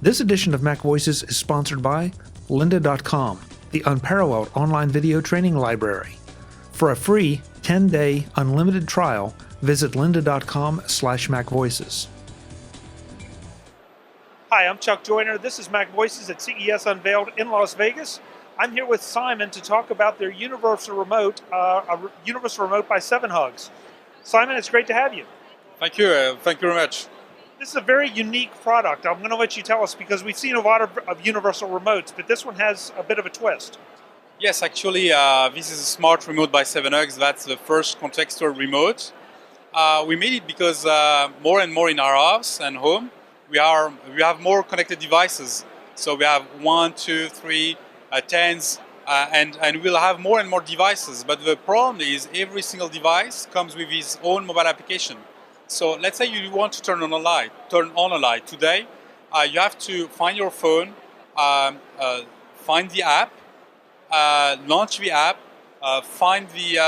This edition of MacVoices is sponsored by lynda.com, the unparalleled online video training library. For a free 10-day unlimited trial, visit lynda.com/MacVoices. Hi, I'm Chuck Joyner. This is MacVoices at CES Unveiled in Las Vegas. I'm here with Simon to talk about their Universal Remote, Universal Remote by Sevenhugs. Simon, it's great to have you. Thank you. Thank you very much. This is a very unique product. I'm going to let you tell us because we've seen a lot of universal remotes, but this one has a bit of a twist. Yes, actually, this is a smart remote by Sevenhugs. That's the first contextual remote. We made it because more and more in our house and home, we have more connected devices. So we have 1, 2, 3, tens, and we'll have more and more devices. But the problem is every single device comes with its own mobile application. So let's say you want to turn on a light. Today, you have to find your phone, find the app, launch the app, find the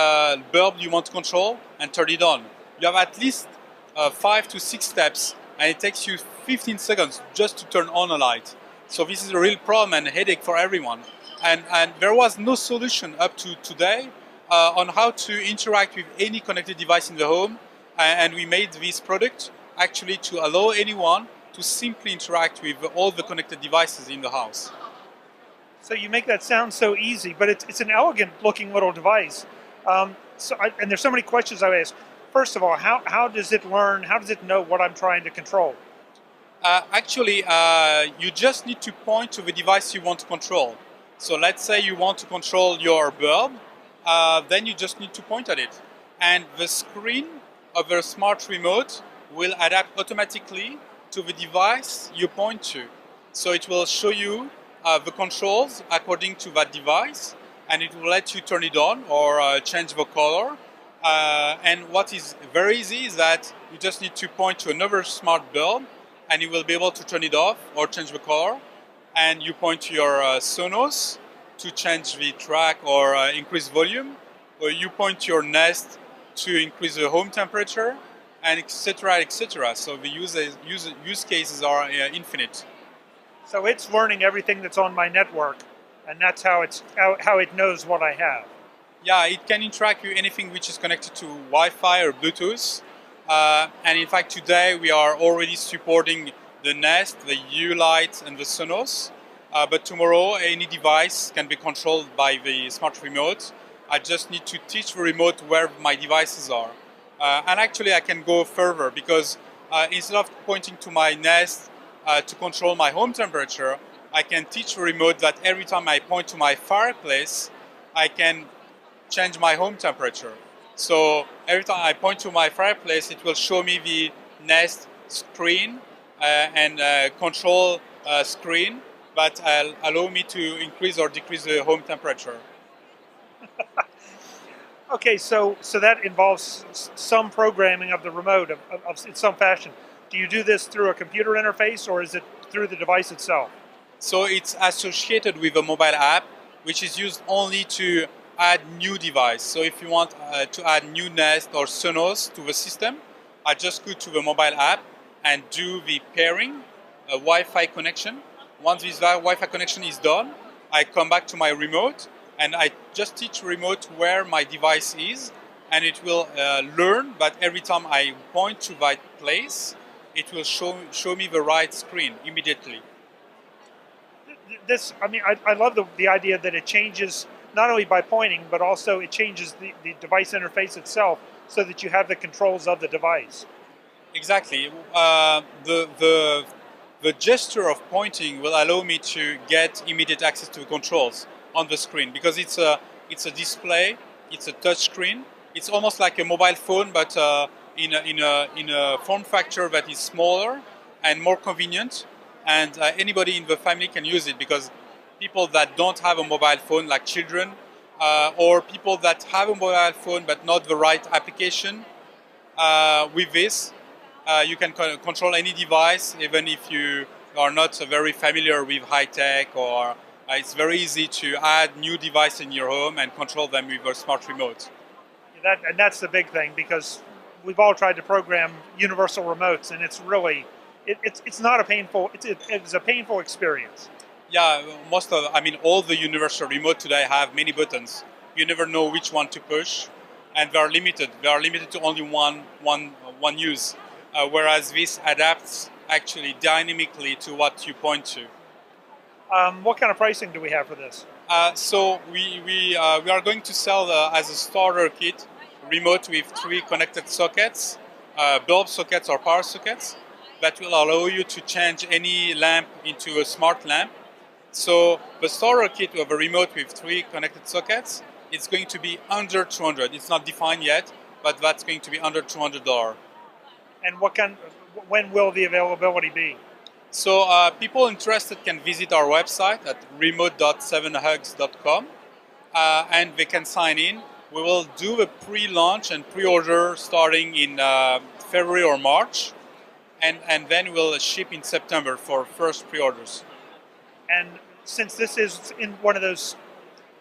bulb you want to control, and turn it on. You have at least 5 to 6 steps, and it takes you 15 seconds just to turn on a light. So this is a real problem and a headache for everyone. And there was no solution up to today on how to interact with any connected device in the home. And we made this product actually to allow anyone to simply interact with all the connected devices in the house. So you make that sound so easy, but it's an elegant looking little device. And there's so many questions I ask. First of all, how does it learn? How does it know what I'm trying to control? Actually, you just need to point to the device you want to control. So let's say you want to control your bulb, then you just need to point at it. And the screen of the smart remote will adapt automatically to the device you point to. So it will show you the controls according to that device, and it will let you turn it on or change the color. And what is very easy is that you just need to point to another smart bulb, and you will be able to turn it off or change the color. And you point to your Sonos to change the track or increase volume, or you point to your Nest to increase the home temperature, and etc., etc. So the use cases are infinite. So it's learning everything that's on my network, and that's how it knows what I have. Yeah, it can interact with anything which is connected to Wi-Fi or Bluetooth. And in fact, today we are already supporting the Nest, the U-Lite, and the Sonos. But tomorrow, any device can be controlled by the smart remote. I just need to teach the remote where my devices are. And actually, I can go further because instead of pointing to my Nest to control my home temperature, I can teach the remote that every time I point to my fireplace, I can change my home temperature. So every time I point to my fireplace, it will show me the Nest screen and control screen, but allow me to increase or decrease the home temperature. Okay, so that involves some programming of the remote in some fashion. Do you do this through a computer interface, or is it through the device itself? So it's associated with a mobile app, which is used only to add new device. So if you want to add new Nest or Sonos to the system, I just go to the mobile app and do the pairing, a Wi-Fi connection. Once this Wi-Fi connection is done, I come back to my remote and I just teach remote where my device is, and it will learn that every time I point to that place, it will show me the right screen immediately. I love the idea that it changes not only by pointing, but also it changes the device interface itself so that you have the controls of the device. Exactly. The gesture of pointing will allow me to get immediate access to the controls on the screen because it's a display, it's a touch screen. It's almost like a mobile phone, but in a form factor that is smaller and more convenient. And anybody in the family can use it because people that don't have a mobile phone, like children, or people that have a mobile phone but not the right application, with this, you can control any device, even if you are not very familiar with high tech, or it's very easy to add new devices in your home and control them with a smart remote. And that's the big thing, because we've all tried to program universal remotes, and it's really it's not a painful it's a painful experience. Yeah, all the universal remote today have many buttons. You never know which one to push, and they are limited. They are limited to only one use, whereas this adapts actually dynamically to what you point to. What kind of pricing do we have for this? So we are going to sell as a starter kit remote with 3 connected sockets, bulb sockets or power sockets, that will allow you to change any lamp into a smart lamp. So the starter kit of a remote with 3 connected sockets, it's going to be under $200. It's not defined yet, but that's going to be under $200. And when will the availability be? So people interested can visit our website at remote.sevenhugs.com and they can sign in. We will do a pre-launch and pre-order starting in February or March, and then we'll ship in September for first pre-orders. And since this is in one of those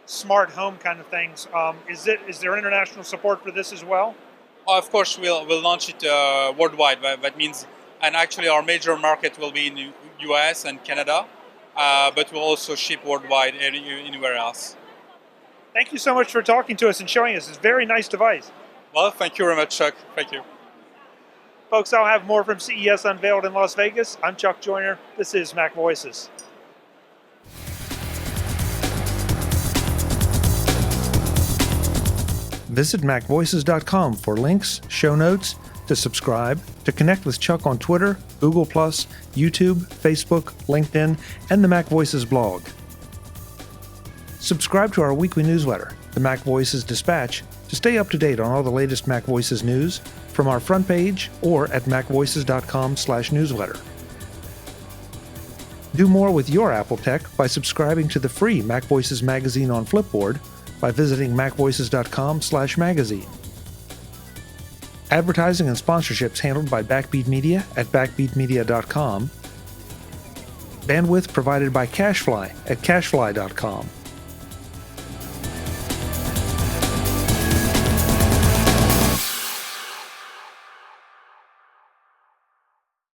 smart home kind of things, is there international support for this as well? Of course, we'll launch it worldwide. That means, and actually our major market will be in the US and Canada, but we'll also ship worldwide anywhere else. Thank you so much for talking to us and showing us this very nice device. Well, thank you very much, Chuck. Thank you. Folks, I'll have more from CES Unveiled in Las Vegas. I'm Chuck Joyner. This is MacVoices. Visit MacVoices.com for links, show notes, to subscribe, to connect with Chuck on Twitter, Google+, YouTube, Facebook, LinkedIn, and the MacVoices blog. Subscribe to our weekly newsletter, the MacVoices Dispatch, to stay up to date on all the latest MacVoices news from our front page or at macvoices.com/newsletter. Do more with your Apple tech by subscribing to the free MacVoices Magazine on Flipboard by visiting macvoices.com/magazine. Advertising and sponsorships handled by Backbeat Media at backbeatmedia.com. Bandwidth provided by CashFly at cashfly.com.